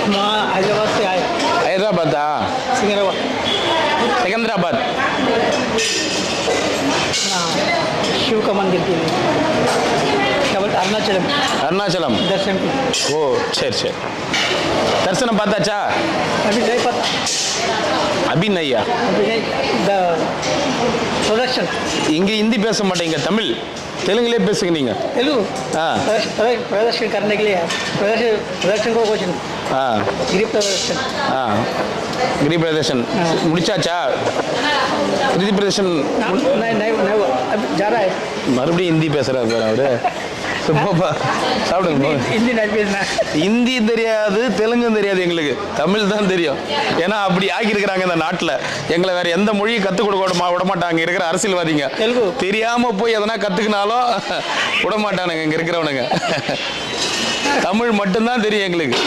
हैदराबाद से आए। हैदराबाद सिकंदराबाद शिव का मंदिर के लिए अरुणाचलम अरुणाचलम दर्शन की। ஓ சரி சரி தரிசனம் பார்த்தாச்சா अभी नहीं पता, அபி நையா अभी नहीं प्रोडक्शन இங்கே ஹிந்தி பேச மாட்டேங்க தமிழ் தெலுங்குலே பேசுங்க நீங்க तेलुगु हाँ। प्रदर्शन करने के लिए प्रदर्शन को कुछ ஆ गिरी प्रदर्शन ஆ கிரி பிரதர்ஷன் முடிச்சாச்சா கிரி பிரதர்ஷன் नहीं नहीं नहीं अभी जा रहा है। மறுபடியும் ஹிந்தி பேசுறாரு பாரு அவரு போப்பா சாப்பிடுங்க போங்க. हिंदी नहीं பேசினா ஹிந்தி தெரியாது தெலுங்கும் தெரியாது எங்களுக்கு தமிழ் தான் தெரியும் ஏன்னா அப்படி ஆக்கியிருக்கிறாங்க இந்த நாட்டில் எங்களை வேற எந்த மொழியும் கற்றுக் கொடுக்க விட மாட்டாங்க இருக்கிற அரசியல்வாதிங்க தெலுங்கு தெரியாம போய் எதனா கற்றுக்கினாலும் விட மாட்டானுங்க இங்கே இருக்கிறவனுங்க தமிழ் மட்டும்தான் தெரியும் எங்களுக்கு